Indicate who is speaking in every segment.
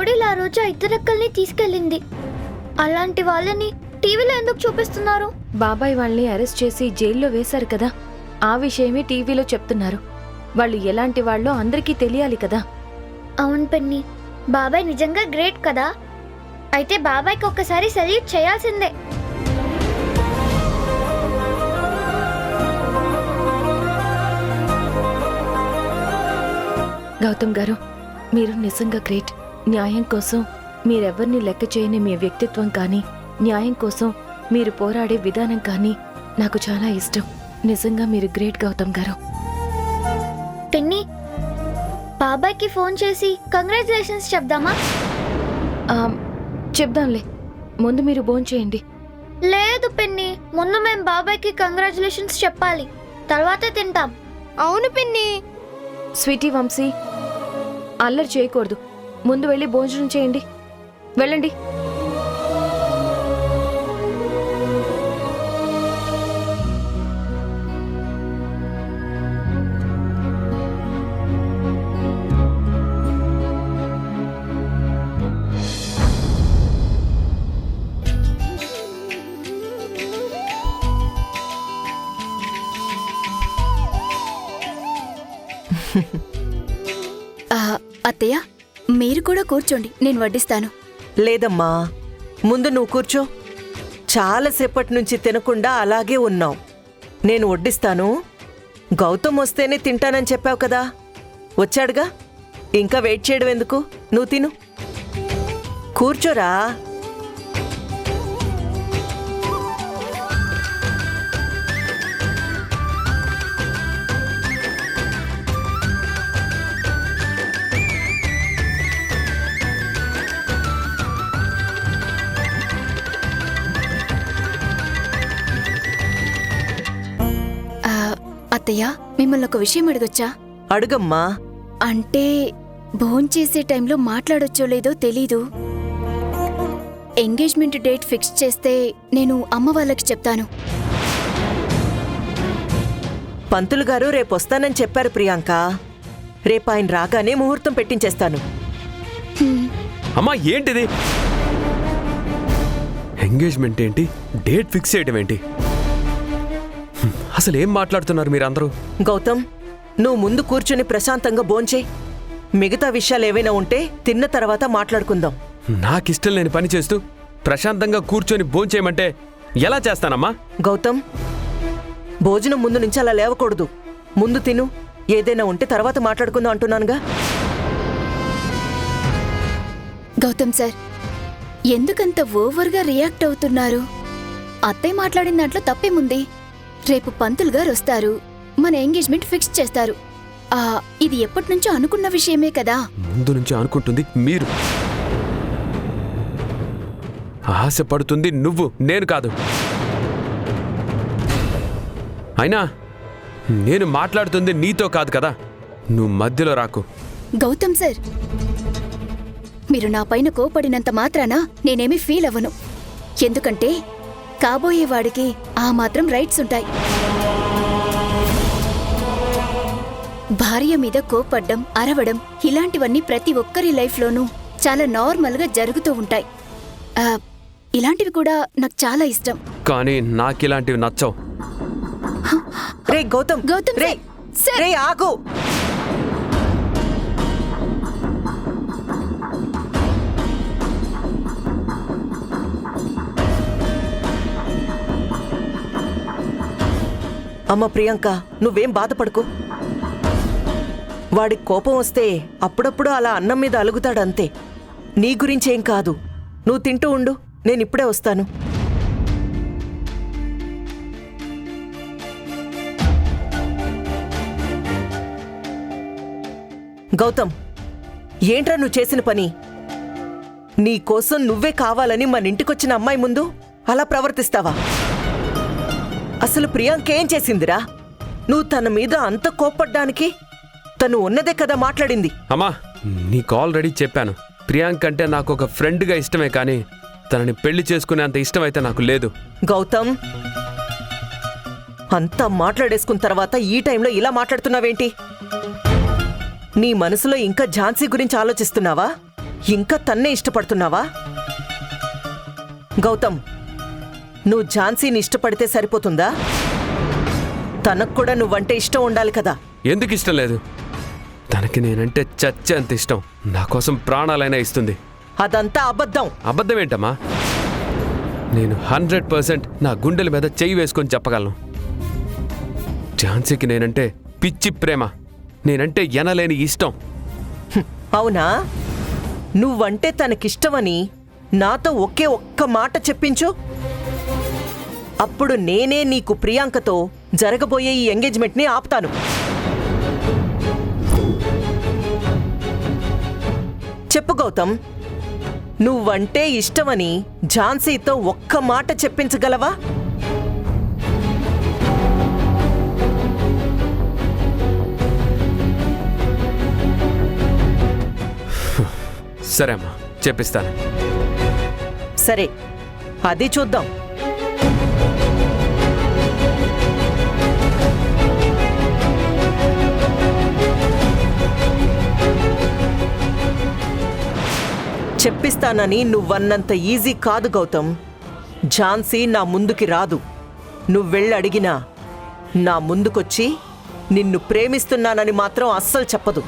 Speaker 1: రౌడీలు ఆ రోజు ఇద్దరక్కల్ని తీసుకెళ్ళింది. అలాంటి వాళ్ళని టీవీలో ఎందుకు చూపిస్తున్నారు?
Speaker 2: బాబాయ్ వాళ్ళని అరెస్ట్ చేసి జైల్లో వేశారు కదా, ఆ విషయమే టీవీలో చెప్తున్నారు. వాళ్ళు ఎలాంటి వాళ్ళో అందరికీ తెలియాలి కదా.
Speaker 1: అవును పిన్ని, బాబాయ్ నిజంగా గ్రేట్ కదా. అయితే బాబాయ్కి ఒక్కసారి సెల్యూట్ చేయాల్సిందే.
Speaker 2: గౌతమ్ గారు, మీరు నిజంగా గ్రేట్. న్యాయం కోసం మీరెవ్వరిని లెక్క చేయని మీ వ్యక్తిత్వం కానీ, న్యాయం కోసం మీరు పోరాడే విధానం కానీ నాకు చాలా ఇష్టం. నిజంగా మీరు గ్రేట్ గౌతమ్ గారు.
Speaker 1: పిన్ని, బాబాయ్కి ఫోన్ చేసి కంగ్రాచులేషన్స్ చెప్దామా?
Speaker 2: చెప్దాంలే, ముందు మీరు భోంచేయండి.
Speaker 1: లేదు పిన్ని, ముందు మేము బాబాయ్కి కంగ్రాచులేషన్స్ చెప్పాలి, తర్వాతే తింటాం.
Speaker 3: అవును పిన్ని.
Speaker 2: స్వీటీ, వంశీ, అల్లరి చేయకూడదు. ముందు వెళ్ళి భోజనం చేయండి. వెళ్ళండి.
Speaker 3: అత్తయ్య, మీరు కూడా కూర్చోండి, నేను వడ్డిస్తాను.
Speaker 4: లేదమ్మా, ముందు నువ్వు కూర్చో. చాలాసేపటి నుంచి తినకుండా అలాగే ఉన్నావు. నేను వడ్డిస్తాను. గౌతమ్ వస్తేనే తింటానని చెప్పావు కదా, వచ్చాడుగా, ఇంకా వెయిట్ చేయడం ఎందుకు? నువ్వు తిను, కూర్చోరా.
Speaker 3: అత్తయ్య, మిమ్మల్ని ఒక విషయం అడగొచ్చా?
Speaker 4: అడుగమ్మా.
Speaker 3: అంటే భోంచేసే టైంలో మాట్లాడొచ్చో లేదో తెలీదు. ఎంగేజ్మెంట్ డేట్ ఫిక్స్ చేస్తే నేను అమ్మ వాళ్ళకి చెప్తాను.
Speaker 4: పంతులు గారు రేపొస్తానని చెప్పారు ప్రియాంక. రేపు ఆయన రాగానే ముహూర్తం పెట్టించేస్తాను.
Speaker 5: అమ్మా, ఏంటిది? ఎంగేజ్మెంట్ ఏంటి, డేట్ ఫిక్స్ చేయడం ఏంటి? అసలు ఏం మాట్లాడుతున్నారు మీరందరూ?
Speaker 4: గౌతమ్, నువ్వు ముందు కూర్చుని ప్రశాంతంగా భోంచేయ్. మిగతా విషయాలు ఏవైనా ఉంటే తిన్న తర్వాత మాట్లాడుకుందాం.
Speaker 5: నాకిష్టం లేని పని చేస్తూ ప్రశాంతంగా కూర్చొని భోంచేయమంటే ఎలా చేస్తానమ్మా?
Speaker 4: గౌతమ్, భోజనం ముందు నుంచి అలా లేవకూడదు. ముందు తిను, ఏదైనా ఉంటే తర్వాత మాట్లాడుకుందాం అంటున్నానుగా.
Speaker 3: గౌతమ్ సార్, ఎందుకంత ఓవర్గా రియాక్ట్ అవుతున్నారు? అత్తయ్య మాట్లాడిన దాంట్లో తప్పేముంది? రేపు పంతులు గారు వస్తారు, మన ఎంగేజ్మెంట్ ఫిక్స్ చేస్తారు. ఇది ఎప్పటినుంచో అనుకున్న విషయమే కదా.
Speaker 5: ముందు నుంచి అనుకుంటుంది మీరు, ఆశపడుతుంది నువ్వు, నేను కాదు. అయినా నేను మాట్లాడుతుంది నీతో కాదు కదా, నువ్వు మధ్యలో రాకు.
Speaker 3: గౌతమ్ సార్, మీరు నా పైన కోపడినంత మాత్రాన నేనేమీ ఫీల్ అవ్వను. ఎందుకంటే కాబోయేవాడికి ఆ మాత్రం రైట్స్ ఉంటాయి. భార్య మీద కోపడ్డం, అరవడం ఇలాంటివన్నీ ప్రతి ఒక్కరి లైఫ్లోనూ చాలా నార్మల్గా జరుగుతూ ఉంటాయి. ఇలాంటివి కూడా నాకు చాలా ఇష్టం.
Speaker 5: కానీ నాకిలాంటివి నచ్చవు.
Speaker 4: రే గౌతమ్,
Speaker 3: గౌతమ్
Speaker 4: రే
Speaker 3: సార్,
Speaker 4: రే ఆగు. అమ్మ ప్రియాంక, నువ్వేం బాధపడకు. వాడికి కోపం వస్తే అప్పుడప్పుడు అలా అన్నం మీద అలుగుతాడంతే. నీ గురించేం కాదు. నువ్వు తింటూ ఉండు, నేనిప్పుడే వస్తాను. గౌతమ్, ఏంట్రా నువ్వు చేసిన పని? నీకోసం నువ్వే కావాలని మన ఇంటికొచ్చిన అమ్మాయి ముందు అలా ప్రవర్తిస్తావా? అసలు ప్రియాంక ఏం చేసిందిరా? నువ్వు తన మీద అంత కోప్పడ్డానికి తను ఉన్నదే కదా మాట్లాడింది.
Speaker 5: అమ్మా, నీకు ఆల్రెడీ చెప్పాను, ప్రియాంక అంటే నాకు ఒక ఫ్రెండ్గా ఇష్టమే, కానీ తనని పెళ్లి చేసుకునేంత ఇష్టం అయితే నాకు లేదు.
Speaker 4: గౌతమ్, అంతా మాట్లాడేసుకున్న తర్వాత ఈ టైంలో ఇలా మాట్లాడుతున్నావేంటి? నీ మనసులో ఇంకా ఝాన్సీ గురించి ఆలోచిస్తున్నావా? ఇంకా తన్నే ఇష్టపడుతున్నావా? గౌతమ్, నువ్వు ఝాన్సీని ఇష్టపడితే సరిపోతుందా? తనకు కూడా నువ్వంటే ఇష్టం ఉండాలి కదా.
Speaker 5: ఎందుకు ఇష్టం లేదు? తనకి నేనంటే చచ్చేంత ఇష్టం. నా కోసం ప్రాణాలైనా ఇస్తుంది.
Speaker 4: అదంతా అబద్ధం.
Speaker 5: అబద్ధం ఏంటమ్మా? నేను 100% నా గుండెల మీద చెయ్యి వేసుకొని చెప్పగలను. ఝాన్సీకి నేనంటే పిచ్చి ప్రేమ, నేనంటే ఎనలేని ఇష్టం.
Speaker 4: అవునా? నువ్వంటే తనకిష్టమని నాతో ఒకే ఒక్క మాట చెప్పించు. అప్పుడు నేనే నీకు ప్రియాంకతో జరగబోయే ఈ ఎంగేజ్మెంట్ని ఆపుతాను. చెప్పు గౌతమ్, నువ్వంటే ఇష్టమని ఝాన్సీతో ఒక్క మాట చెప్పించగలవా?
Speaker 5: సరే అమ్మా, చెప్పిస్తాను.
Speaker 4: సరే, అది చూద్దాం. చెప్పిస్తానని నువ్వన్నంత ఈజీ కాదు గౌతమ్. ఝాన్సీ నా ముందుకి రాదు. నువ్వెళ్ళి అడిగినా నా ముందుకొచ్చి నిన్ను ప్రేమిస్తున్నానని మాత్రం అస్సలు చెప్పదు.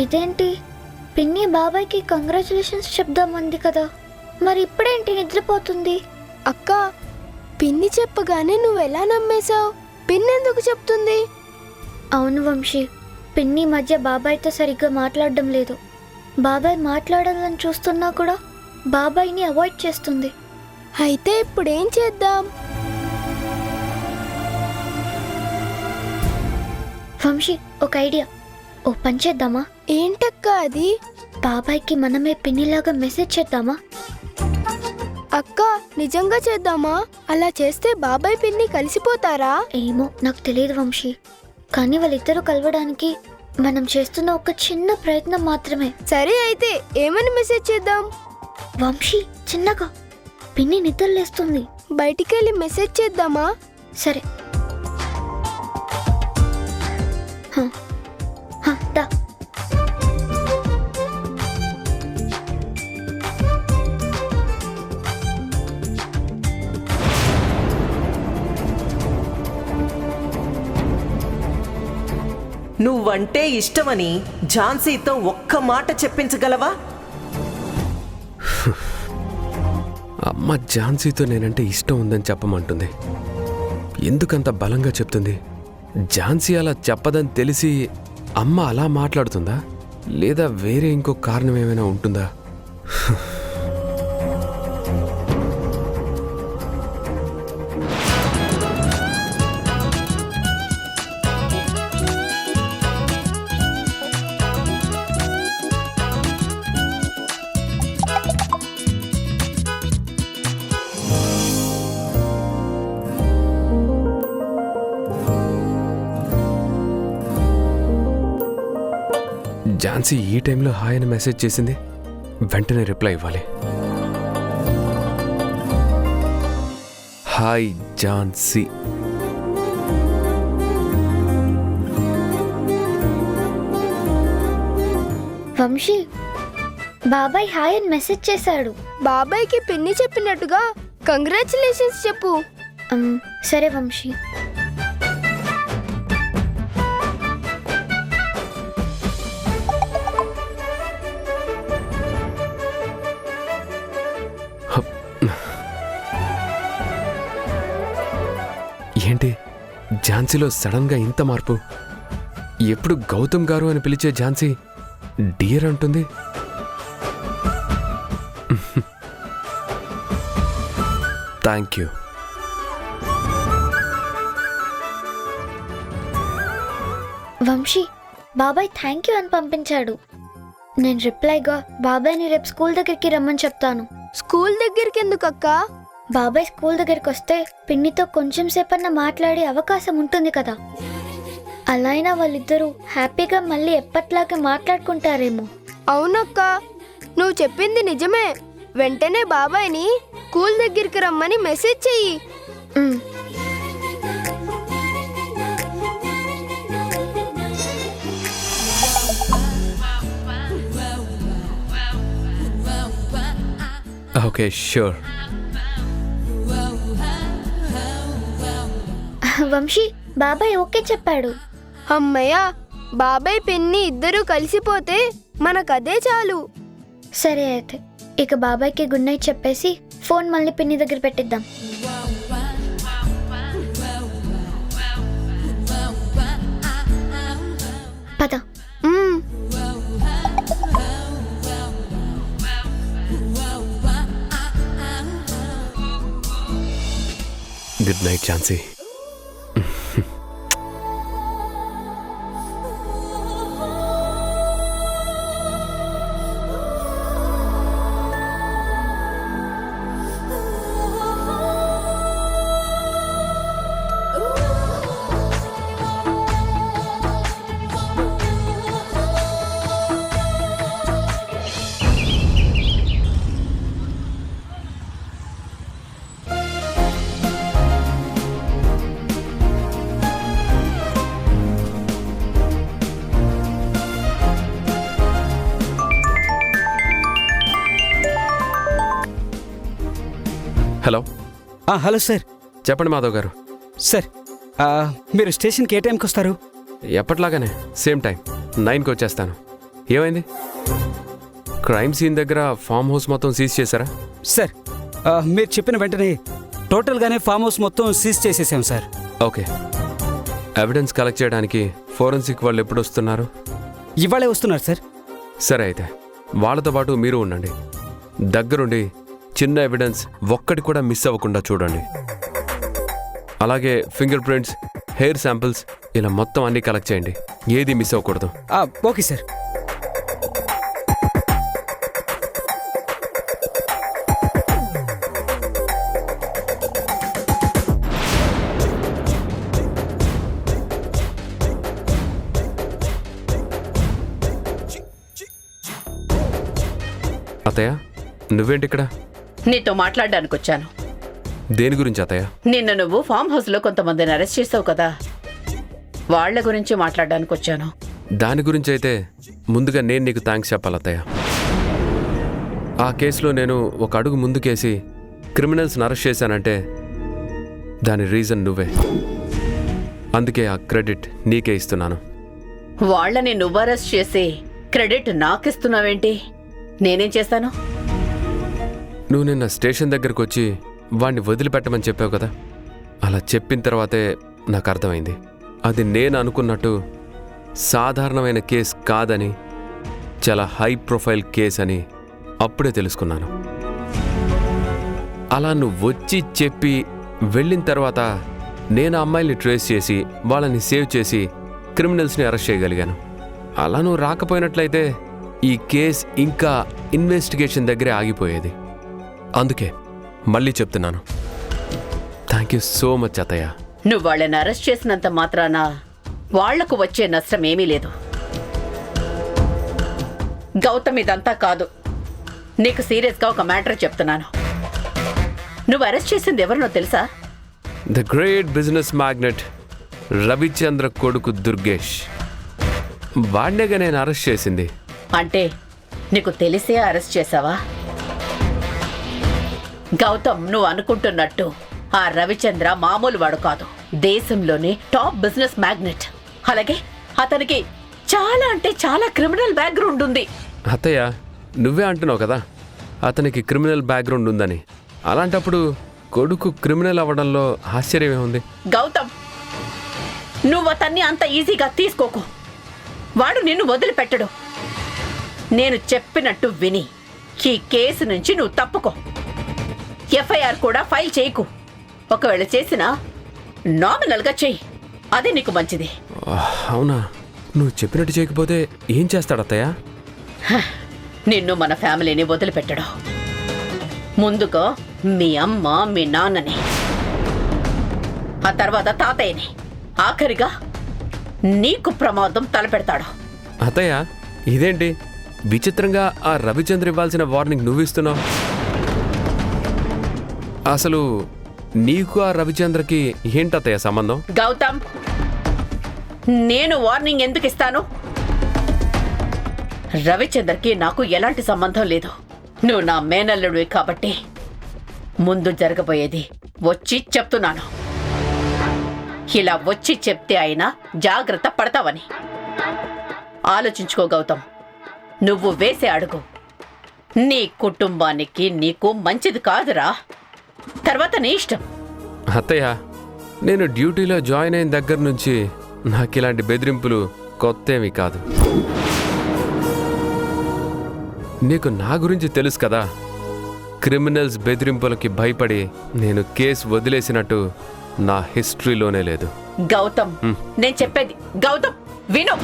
Speaker 1: ఇదేంటి, పిన్ని బాబాయ్కి కంగ్రాచులేషన్స్ చెప్దామంది కదా, మరి ఇప్పుడేంటి నిద్రపోతుంది?
Speaker 6: అక్క, పిన్ని చెప్పగానే నువ్వెలా నమ్మేశావు? పిన్ని ఎందుకు చెప్తుంది?
Speaker 1: అవును వంశీ, పిన్ని మధ్య బాబాయ్తో సరిగ్గా మాట్లాడడం లేదు. బాబాయ్ మాట్లాడాలని చూస్తున్నా కూడా బాబాయ్ని అవాయిడ్ చేస్తుంది.
Speaker 6: అయితే ఇప్పుడేం చేద్దాం?
Speaker 1: వంశీ, ఒక ఐడియా. ఓ పని చేద్దామా?
Speaker 6: ఏంటక్క అది?
Speaker 1: బాబాయ్కి మనమే పిన్నిలాగా మెసేజ్ చేద్దామా?
Speaker 6: అక్క, నిజంగా చేద్దామా? అలా చేస్తే బాబాయ్ పిన్ని కలిసిపోతారా?
Speaker 1: ఏమో నాకు తెలియదు వంశీ, కానీ వాళ్ళిద్దరూ కలవడానికి మనం చేస్తున్న ఒక చిన్న ప్రయత్నం మాత్రమే.
Speaker 6: సరే, అయితే ఏమని మెసేజ్ చేద్దాం?
Speaker 1: వంశీ, చిన్నగా. పిన్ని నిద్రలేస్తుంది.
Speaker 6: బయటికెళ్ళి మెసేజ్ చేద్దామా?
Speaker 1: సరే. దా.
Speaker 4: నువ్వంటే ఇష్టమని ఝాన్సీతో ఒక్క మాట చెప్పించగలవా?
Speaker 5: అమ్మ ఝాన్సీతో నేనంటే ఇష్టం ఉందని చెప్పమంటుంది. ఎందుకంత బలంగా చెప్తుంది? ఝాన్సీ అలా చెప్పదని తెలిసి అమ్మ అలా మాట్లాడుతుందా, లేదా వేరే ఇంకో కారణం ఏమైనా ఉంటుందా? ఝాన్సీ ఈ టైంలో హాయ్ అని మెసేజ్ చేసింది. వెంటనే రిప్లై ఇవ్వాలి. హాయ్ ఝాన్సీ.
Speaker 1: వంశీ, బాబాయ్ హాయ్ అని మెసేజ్ చేశాడు.
Speaker 6: బాబాయ్కి పిన్ని చెప్పినట్టుగా కంగ్రాచులేషన్స్ చెప్పు.
Speaker 1: సరే వంశీ.
Speaker 5: ఏంటి ఝాన్సీలో సడన్గా ఇంత మార్పు? ఎప్పుడు గౌతమ్ గారు అని పిలిచే ఝాన్సీ డియర్ అంటుంది. Thank you.
Speaker 1: వంశీ, బాబాయ్ థ్యాంక్ యూ అని పంపించాడు. నేను రిప్లైగా బాబాయ్ని రేపు స్కూల్ దగ్గరికి రమ్మని చెప్తాను.
Speaker 6: స్కూల్ దగ్గరికి ఎందుకు అక్క?
Speaker 1: బాబాయ్ స్కూల్ దగ్గరికి వస్తే పిన్నితో కొంచెం సేపన్నా మాట్లాడే అవకాశం ఉంటుంది కదా. అలా అయినా వాళ్ళిద్దరూ హ్యాపీగా మళ్ళీ ఎప్పట్లాగే మాట్లాడుకుంటారేమో.
Speaker 6: అవునక్క, నువ్వు చెప్పింది నిజమే. వెంటనే బాబాయ్ని స్కూల్ దగ్గరికి రమ్మని మెసేజ్ చెయ్యి.
Speaker 1: ఉమ్.
Speaker 5: Okay, sure.
Speaker 1: వంశీ, బాబాయ్ ఓకే చెప్పాడు.
Speaker 6: అమ్మయ్య, బాబాయ్ పిన్ని ఇద్దరూ కలిసిపోతే మనకదే చాలు.
Speaker 1: సరే అయితే ఇక బాబాయ్కి గుడ్ నైట్ చెప్పేసి ఫోన్ మళ్ళీ పిన్ని దగ్గర పెట్టిద్దాం. పద.
Speaker 6: మ్మ్.
Speaker 5: Good night Jhansi. Hello.
Speaker 7: Hello sir.
Speaker 5: చెప్పండి మాధవ్ గారు.
Speaker 7: సార్, మీరు స్టేషన్కి ఏ టైంకి వస్తారు?
Speaker 5: ఎప్పట్లాగానే సేమ్ టైం 9కి వచ్చేస్తాను. ఏమైంది? క్రైమ్ సీన్ దగ్గర ఫామ్ హౌస్ మొత్తం సీజ్ చేశారా?
Speaker 7: సార్, మీరు చెప్పిన వెంటనే టోటల్గానే ఫామ్ హౌస్ మొత్తం సీజ్ చేసేసాం సార్.
Speaker 5: ఓకే. ఎవిడెన్స్ కలెక్ట్ చేయడానికి ఫోరెన్సిక్ వాళ్ళు ఎప్పుడు వస్తున్నారు?
Speaker 7: ఇవాళే వస్తున్నారు సార్.
Speaker 5: సరే అయితే వాళ్ళతో పాటు మీరు ఉండండి. దగ్గరుండి చిన్న ఎవిడెన్స్ ఒక్కటి కూడా మిస్ అవ్వకుండా చూడండి. అలాగే ఫింగర్ ప్రింట్స్, హెయిర్ శాంపిల్స్ ఇలా మొత్తం అన్నీ కలెక్ట్ చేయండి. ఏది మిస్ అవ్వకూడదు.
Speaker 7: Okay sir.
Speaker 5: అత్తయ్య, నువ్వేంటి ఇక్కడ?
Speaker 8: నీతో మాట్లాడడానికి వచ్చాను.
Speaker 5: దేని గురించి అత్తయ్య?
Speaker 8: నిన్న నువ్వు ఫామ్ హౌస్ లో కొంతమందిని అరెస్ట్ చేసావు కదా, వాళ్ల గురించి మాట్లాడడానికి వచ్చాను.
Speaker 5: దాని గురించి అయితే ముందుగా నేను నీకు థ్యాంక్స్ చెప్పాలి అత్తయ్య. ఆ కేసులో నేను ఒక అడుగు ముందుకేసి క్రిమినల్స్ని అరెస్ట్ చేశానంటే దాని రీజన్ నువ్వే. అందుకే ఆ క్రెడిట్ నీకే ఇస్తున్నాను.
Speaker 8: వాళ్లని నువ్వు అరెస్ట్ చేసి క్రెడిట్ నాకిస్తున్నావేంటి? నేనేం చేస్తాను?
Speaker 5: నువ్వు నిన్న స్టేషన్ దగ్గరకు వచ్చి వాణ్ణి వదిలిపెట్టమని చెప్పావు కదా, అలా చెప్పిన తర్వాతే నాకు అర్థమైంది అది నేను అనుకున్నట్టు సాధారణమైన కేసు కాదని, చాలా హై ప్రొఫైల్ కేస్ అని అప్పుడే తెలుసుకున్నాను. అలా నువ్వు వచ్చి చెప్పి వెళ్ళిన తర్వాత నేను ఆ అమ్మాయిల్ని ట్రేస్ చేసి వాళ్ళని సేవ్ చేసి క్రిమినల్స్ని అరెస్ట్ చేయగలిగాను. అలా నువ్వు రాకపోయినట్లయితే ఈ కేస్ ఇంకా ఇన్వెస్టిగేషన్ దగ్గరే ఆగిపోయేది. అందుకే మళ్ళీ చెప్తున్నాను, థ్యాంక్ యూ సో మచ్ అత్తయ్య.
Speaker 8: నువ్వు వాళ్ళని అరెస్ట్ చేసినంత మాత్రాన వాళ్లకు వచ్చే నష్టం ఏమీ లేదు. గౌతమ్, ఇదంతా కాదు. నీకు సీరియస్గా ఒక మ్యాటర్ చెప్తున్నాను. నువ్వు అరెస్ట్ చేసింది ఎవరినో తెలుసా?
Speaker 5: The great business magnate Ravichandra కొడుకు దుర్గేష్. వాడినేగా నేను అరెస్ట్ చేసింది.
Speaker 8: అంటే నీకు తెలిసే అరెస్ట్ చేసావా? గౌతమ్, నువ్వు అనుకుంటున్నట్టు ఆ రవిచంద్ర మామూలు వాడు కాదు. దేశంలోనే టాప్ బిజినెస్ మ్యాగ్నెట్. అలాగే అతనికి చాలా అంటే చాలా క్రిమినల్ బ్యాక్గ్రౌండ్ ఉంది.
Speaker 5: అత్తయ్య, నువ్వే అంటున్నావు కదా అతనికి క్రిమినల్ బ్యాక్గ్రౌండ్ ఉందని. అలాంటప్పుడు కొడుకు క్రిమినల్ అవ్వడంలో ఆశ్చర్యమే ఉంది.
Speaker 8: గౌతమ్, నువ్వు అతన్ని అంత ఈజీగా తీసుకోకు. వాడు నిన్ను వదిలిపెట్టడు. నేను చెప్పినట్టు విని ఈ కేసు నుంచి నువ్వు తప్పుకో. ఎఫ్ఐఆర్ కూడా ఫైల్ చేయకు. ఒకవేళ చేసినా నామినల్గా చెయ్యి. అదే నీకు మంచిది.
Speaker 5: అవునా? నువ్వు చెప్పినట్టు చేయకపోతే ఏం చేస్తాడు అత్తయ్య?
Speaker 8: నిన్ను మన ఫ్యామిలీని వదిలిపెట్టడు. ముందుగా మీ అమ్మ మీ నాన్నని, ఆ తర్వాత తాతయ్యని, ఆఖరిగా నీకు ప్రమాదం తలపెడతాడు.
Speaker 5: అత్తయ్య ఇదేంటి విచిత్రంగా ఆ రవిచంద్ర ఇవ్వాల్సిన వార్నింగ్ నువ్వు ఇస్తున్నావు? అసలు నీకు ఆ రవిచంద్రకి ఏంటత్తయ్య సంబంధం?
Speaker 8: గౌతమ్, నేను వార్నింగ్ ఎందుకు ఇస్తాను? రవిచంద్రకి నాకు ఎలాంటి సంబంధం లేదు. నువ్వు నా మేనల్లుడివి కాబట్టి ముందు జరగబోయేది వచ్చి చెప్తున్నాను. ఇలా వచ్చి చెప్తే అయినా జాగ్రత్త పడతావని ఆలోచించుకో గౌతమ్. నువ్వు వేసే అడుగు నీ కుటుంబానికి నీకు మంచిది కాదురా. తర్వాత నీ ఇష్టం.
Speaker 5: అత్తయ్య నేను డ్యూటీలో జాయిన్ అయిన దగ్గర నుంచి నాకు ఇలాంటి బెదిరింపులు కొత్తేమీ కాదు. నీకు నా గురించి తెలుసు కదా, క్రిమినల్స్ బెదిరింపులకి భయపడి నేను కేసు వదిలేసినట్టు నా హిస్టరీలోనే లేదు.
Speaker 8: గౌతమ్, నేను చెప్పేది గౌతమ్ విను.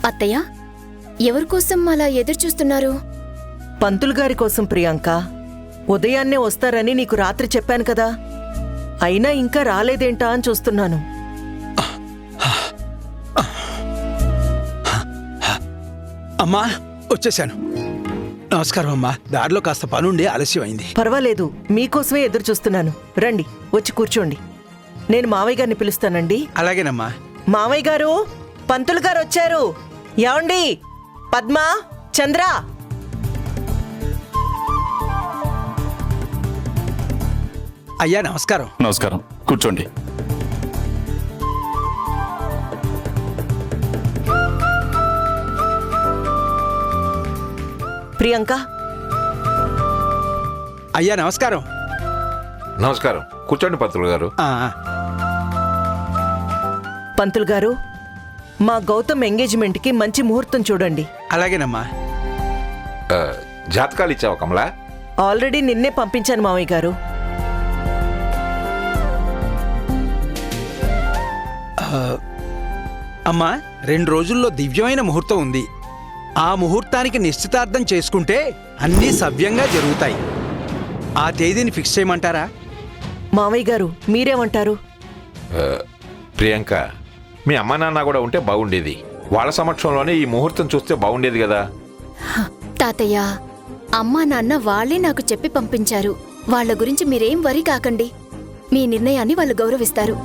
Speaker 3: అత్తయ్య, ఎవరి కోసం అలా ఎదురు చూస్తున్నారు?
Speaker 4: పంతులు గారి కోసం ప్రియాంక. ఉదయాన్నే వస్తారని నీకు రాత్రి చెప్పాను కదా, అయినా ఇంకా రాలేదేంటా అని చూస్తున్నాను.
Speaker 9: అమ్మా, వచ్చేసాను. నమస్కారం అమ్మా. దారిలో కాస్త పనుండి ఆలస్యం అయింది.
Speaker 4: పర్వాలేదు, మీకోసమే ఎదురు చూస్తున్నాను. రండి, వచ్చి కూర్చోండి. నేను మావయ్య గారిని పిలుస్తానండి.
Speaker 9: అలాగేనమ్మా.
Speaker 4: మావయ్య గారు, పంతులు గారు వచ్చారు. ఏమండి? పద్మ, చంద్ర.
Speaker 9: అయ్యా నమస్కారం.
Speaker 10: నమస్కారం, కూర్చోండి.
Speaker 4: ప్రియాంక.
Speaker 9: అయ్యా నమస్కారం.
Speaker 11: నమస్కారం, కూర్చోండి పంతులు గారు.
Speaker 4: పంతులు గారు, మా గౌతమ్ ఎంగేజ్మెంట్కి మంచి ముహూర్తం చూడండి.
Speaker 9: అలాగేనమ్మా.
Speaker 11: జాతకాలు ఇచ్చావా కమలా?
Speaker 4: ఆల్రెడీ నిన్నే పంపించాను మావయ్య గారు.
Speaker 9: అమ్మా, 2 రోజుల్లో దివ్యమైన ముహూర్తం ఉంది. ఆ ముహూర్తానికి నిశ్చితార్థం చేసుకుంటే అన్నీ సవ్యంగా జరుగుతాయి. ఆ తేదీని ఫిక్స్ చేయమంటారా?
Speaker 4: మావయ్య గారు, మీరేమంటారు?
Speaker 11: ప్రియాంక, మీ అమ్మ నాన్న కూడా ఉంటే బాగుండేది. వాళ్ళ సమక్షంలోనే ఈ ముహూర్తం చూస్తే బాగుండేది కదా.
Speaker 3: తాతయ్య, అమ్మా నాన్న వాళ్ళే నాకు చెప్పి పంపించారు. వాళ్ళ గురించి మీరేం వరి కాకండి. మీ నిర్ణయాన్ని వాళ్ళు గౌరవిస్తారు.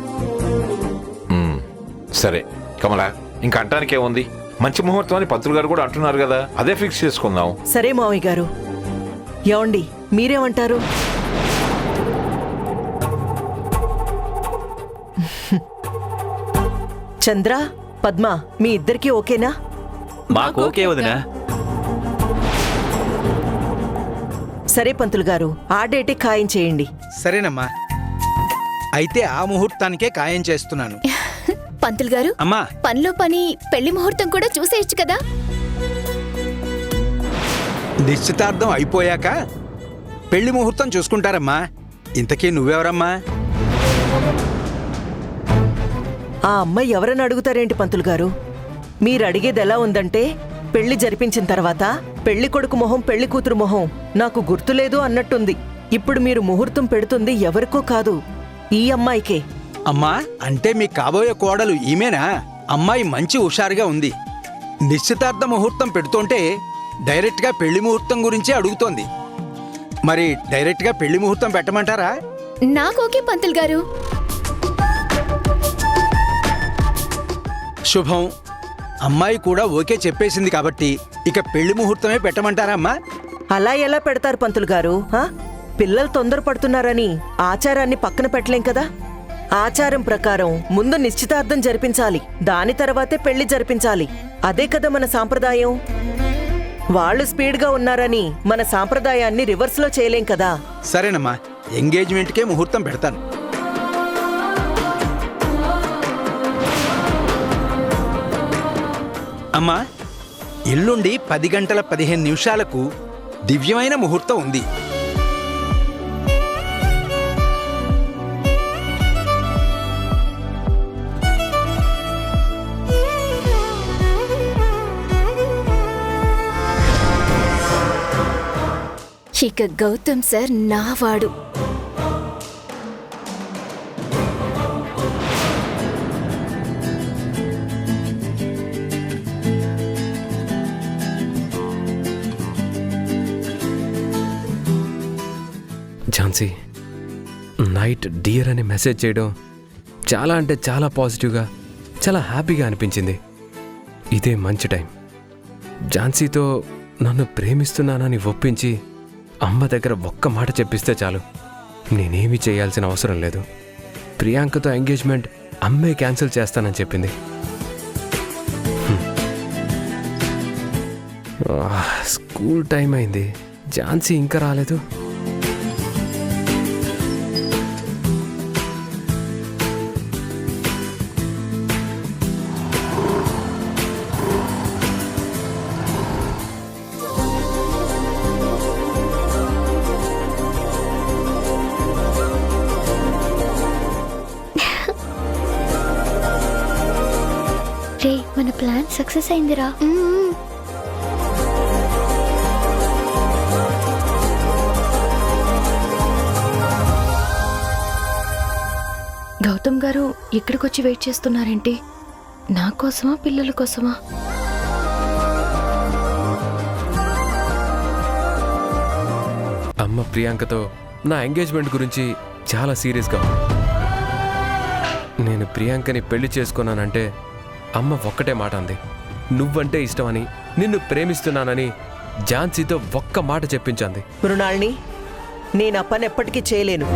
Speaker 11: సరే కమలా, ఇంకా అంటానికేముంది? మంచి ముహూర్తం అని పంతులు గారు కూడా అంటున్నారు కదా, అదే ఫిక్స్ చేసుకుందాం.
Speaker 4: సరే మావయ్య గారు. ఏమండి, మీరేమంటారు? చంద్ర, పద్మ, మీ ఇద్దరికి ఓకేనా?
Speaker 10: మాకు ఓకే వదినా.
Speaker 4: సరే పంతులు గారు, ఆ డేటే ఖాయం చేయండి.
Speaker 9: సరేనమ్మా. అయితే ఆ ముహూర్తానికే ఖాయం చేస్తున్నాను.
Speaker 3: పంతులు గారు,
Speaker 9: అమ్మా,
Speaker 3: పనిలో పని పెళ్లి ముహూర్తం కూడా చూసేయచ్చు కదా.
Speaker 9: నిశ్చితార్థం అయిపోయాక పెళ్లి ముహూర్తం చూసుకుంటారమ్మా. ఇంతకీ నువ్వెవరమ్మా?
Speaker 4: ఆ అమ్మాయి ఎవరని అడుగుతారేంటి పంతులు గారు? మీరు అడిగేది ఎలా ఉందంటే, పెళ్లి జరిపించిన తర్వాత పెళ్లి కొడుకు మొహం పెళ్లి కూతురు మొహం నాకు గుర్తులేదు అన్నట్టుంది. ఇప్పుడు మీరు ముహూర్తం పెడుతుంది ఎవరికో కాదు, ఈ అమ్మాయికే.
Speaker 9: అమ్మా, అంటే మీ కాబోయే కోడలు ఈమెనా? అమ్మాయి మంచి హుషారుగా ఉంది. నిశ్చితార్థ ముహూర్తం పెడుతుంటే డైరెక్ట్గా పెళ్లి ముహూర్తం గురించే అడుగుతోంది. మరి డైరెక్ట్గా పెళ్లి ముహూర్తం పెట్టమంటారా?
Speaker 3: నాకోకే పంతులు గారు.
Speaker 9: శుభం. అమ్మాయి కూడా ఓకే చెప్పేసింది కాబట్టి ఇక పెళ్లి ముహూర్తమే పెట్టమంటారా అమ్మా?
Speaker 4: అలా ఎలా పెడతారు పంతులు గారు? పిల్లలు తొందరపడుతున్నారని ఆచారాన్ని పక్కన పెట్టలేం కదా. ఆచారం ప్రకారం ముందు నిశ్చితార్థం జరిపించాలి, దాని తర్వాతే పెళ్లి జరిపించాలి. అదే కదా మన సాంప్రదాయం. వాళ్ళు స్పీడ్గా ఉన్నారని మన సాంప్రదాయాన్ని రివర్స్లో చేయలేం కదా.
Speaker 9: సరేనమ్మా, ఎంగేజ్మెంట్కే ముహూర్తం పెడతాను. అమ్మా, ఎల్లుండి 10:15 దివ్యమైన ముహూర్తం ఉంది.
Speaker 3: ఇక గౌతమ్ సార్ నావాడు.
Speaker 5: ఝాన్సీ, నైట్ డియర్ అని మెసేజ్ చేయడం చాలా అంటే చాలా పాజిటివ్గా, చాలా హ్యాపీగా అనిపించింది. ఇదే మంచి టైం. ఝాన్సీతో నన్ను ప్రేమిస్తున్నానని ఒప్పించి అమ్మ దగ్గర ఒక్క మాట చెప్పిస్తే చాలు. నేనేమీ చేయాల్సిన అవసరం లేదు. ప్రియాంకతో ఎంగేజ్మెంట్ అమ్మే క్యాన్సిల్ చేస్తానని చెప్పింది. స్కూల్ టైం అయింది, ఝాన్సీ ఇంకా రాలేదు.
Speaker 1: రే, మన ప్లాన్ సక్సెస్ అయిందిరా.
Speaker 2: గౌతమ్ గారు ఇక్కడికొచ్చి వెయిట్ చేస్తున్నారేంటి? నా కోసమా, పిల్లల కోసమా?
Speaker 5: అమ్మ ప్రియాంకతో నా ఎంగేజ్మెంట్ గురించి చాలా సీరియస్గా ఉంది. నేను ప్రియాంకని పెళ్లి చేసుకున్నానంటే అమ్మ ఒక్కటే మాట అంది, నువ్వంటే ఇష్టమని, నిన్ను ప్రేమిస్తున్నానని ఝాన్సీతో ఒక్క మాట చెప్పించింది.
Speaker 4: మృణాల్ని, నేను ఆ పని ఎప్పటికీ చేయలేను.